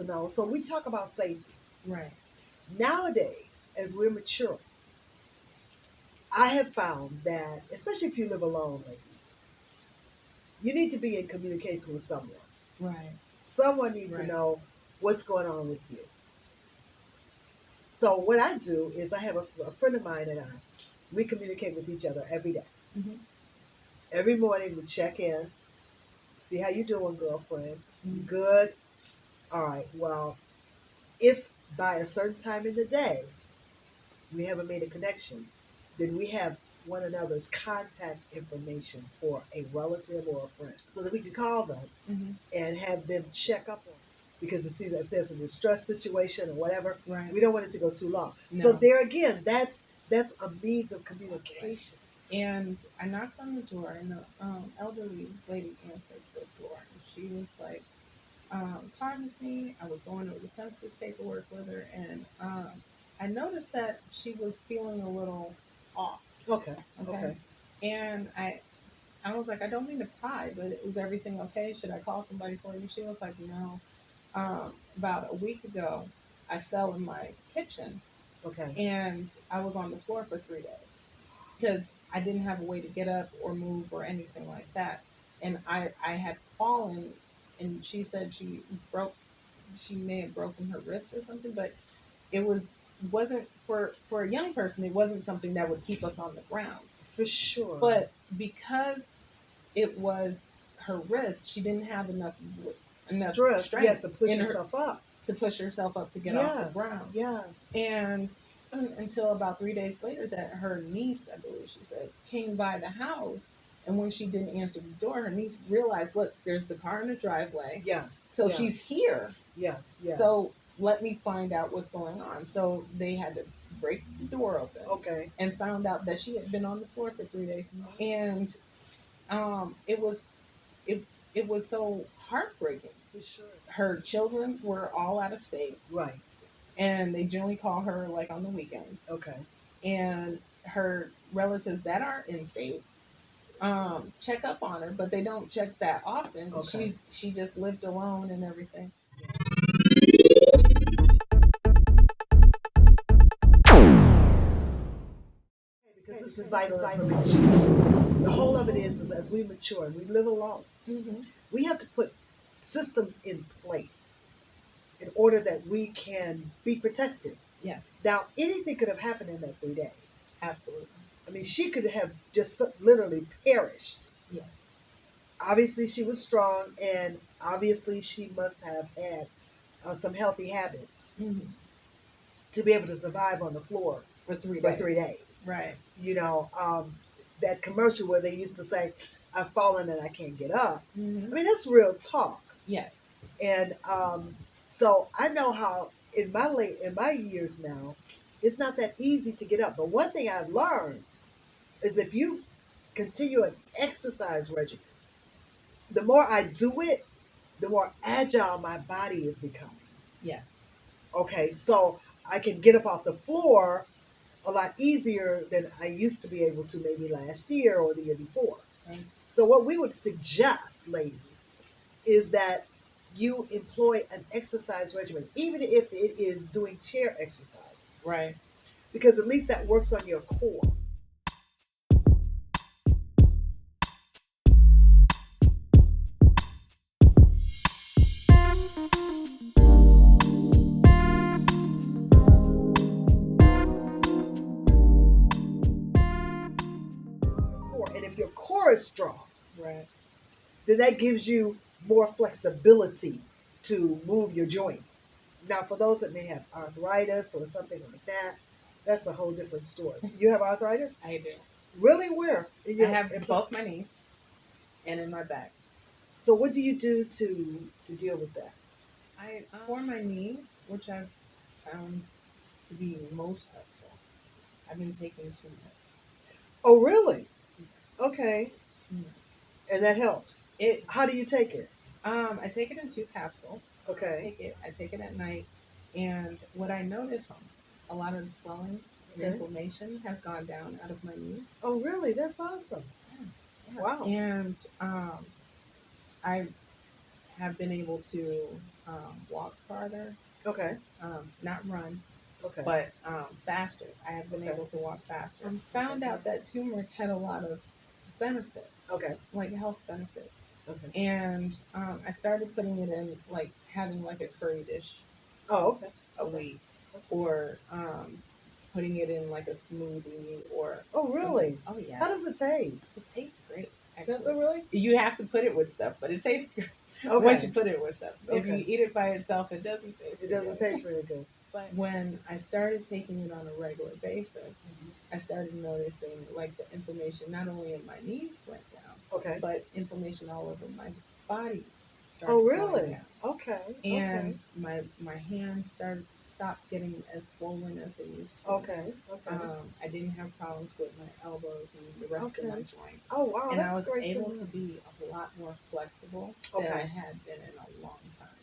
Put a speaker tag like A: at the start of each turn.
A: to know. So we talk about safety.
B: Right.
A: Nowadays, as we're mature, I have found that, especially if you live alone, ladies, you need to be in communication with someone.
B: Right.
A: Someone needs to
B: Right.
A: know what's going on with you. So what I do is I have a friend of mine and I, we communicate with each other every day.
B: Mm-hmm.
A: Every morning we check in, see how you doing, girlfriend. You
B: Mm-hmm.
A: good? All right. Well, if by a certain time in the day we haven't made a connection, then we have one another's contact information for a relative or a friend so that we can call them
B: Mm-hmm.
A: and have them check up on it. Because it seems if there's a distress situation or whatever,
B: Right.
A: we don't want it to go too long. So
B: No.
A: there again, that's a means of
B: Right.
A: communication.
B: And I knocked on the door, and the elderly lady answered the door, and she was like, talking to me. I was going over the census paperwork with her, and I noticed that she was feeling a little off.
A: Okay,
B: Okay,
A: okay.
B: and I was like, I don't mean to pry, but is everything okay? Should I call somebody for you? She was like, no. About a week ago, I fell in my kitchen,
A: Okay.
B: and I was on the floor for 3 days because I didn't have a way to get up or move or anything like that. And I had fallen, and she said broke, she may have broken her wrist or something, but it wasn't for a young person. It wasn't something that would keep us on the ground.
A: For sure.
B: But because it was her wrist, she didn't have enough
A: Strength, yes,
B: strength
A: to push
B: in her
A: yourself up.
B: to push herself up to get off the
A: Yes,
B: ground.
A: yes.
B: And it wasn't until about 3 days later that her niece, I believe she said, came by the house. And when she didn't answer the door, her niece realized, look, there's the car in the driveway.
A: Yes,
B: So
A: yes,
B: she's here.
A: yes, yes.
B: So let me find out what's going on. So they had to break the door open
A: Okay.
B: and found out that she had been on the floor for 3 days. And it it it was so heartbreaking.
A: For sure.
B: Her children were all out of state,
A: Right.
B: and they generally call her like on the weekends.
A: Okay.
B: And her relatives that are in state check up on her, but they don't check that often.
A: Okay.
B: She just lived alone and everything.
A: Because this is vital information. The whole of it is as we mature and we live alone,
B: Mm-hmm.
A: we have to put systems in place in order that we can be protected.
B: Yes,
A: Now, anything could have happened in that 3 days.
B: absolutely.
A: I mean, she could have just literally perished.
B: Yes,
A: Obviously, she was strong, and obviously, she must have had some healthy habits
B: mm-hmm.
A: to be able to survive on the floor
B: For 3 days.
A: for 3 days.
B: Right.
A: You know, that commercial where they used to say, I've fallen and I can't get up.
B: Mm-hmm.
A: I mean, that's real talk.
B: Yes.
A: And so I know how in my years now, it's not that easy to get up. But one thing I've learned is if you continue an exercise regimen, the more I do it, the more agile my body is becoming.
B: Yes.
A: Okay, so I can get up off the floor a lot easier than I used to be able to maybe last year or the year before.
B: Right.
A: So what we would suggest, ladies, is that you employ an exercise regimen, even if it is doing chair exercises,
B: Right.
A: because at least that works on your core. And if your core is strong,
B: Right.
A: then that gives you more flexibility to move your joints. Now, for those that may have arthritis or something like that, that's a whole different story. You have arthritis?
B: I do.
A: Really? Where?
B: I have both my knees and in my back.
A: So, what do you do to deal with that?
B: For my knees, which I've found to be most helpful, I've been taking turmeric.
A: Oh, really?
B: Yes.
A: Okay,
B: Turmeric.
A: and that helps.
B: It
A: How do you take it?
B: I take it in 2 capsules.
A: Okay.
B: I take it at night, and what I notice a lot of the swelling and
A: Okay.
B: inflammation has gone down out of my knees.
A: Oh, really? That's awesome.
B: Yeah.
A: Wow.
B: And I have been able to walk farther,
A: Okay.
B: not run,
A: Okay.
B: but faster. I have been
A: Okay.
B: able to walk faster. And found out that turmeric had a lot of benefits,
A: Okay.
B: like health benefits.
A: Okay.
B: And I started putting it in, like having like a curry dish
A: Oh, okay.
B: a
A: Okay.
B: week,
A: Okay.
B: or putting it in like a smoothie or
A: Oh,
B: something.
A: really?
B: Oh yeah,
A: How does it taste?
B: it tastes great.
A: Does
B: Actually,
A: it really?
B: you have to put it with stuff, but it tastes good once
A: Okay.
B: you put it with stuff. If you
A: Okay.
B: eat it by itself, it doesn't taste
A: It
B: so
A: doesn't
B: good.
A: taste really good.
B: But when I started taking it on a regular basis,
A: Mhm.
B: I started noticing like the inflammation not only in my knees went down,
A: Okay.
B: but inflammation all over my body
A: Oh,
B: started going
A: really?
B: down.
A: Okay. Okay.
B: And my hands started stopped getting as swollen as they used to.
A: Okay. Okay.
B: I didn't have problems with my elbows and the rest of my
A: Okay.
B: joints.
A: Oh, wow.
B: And I
A: That's
B: was
A: great to
B: able to
A: know.
B: be a lot more flexible than I
A: Okay.
B: had been in a long time.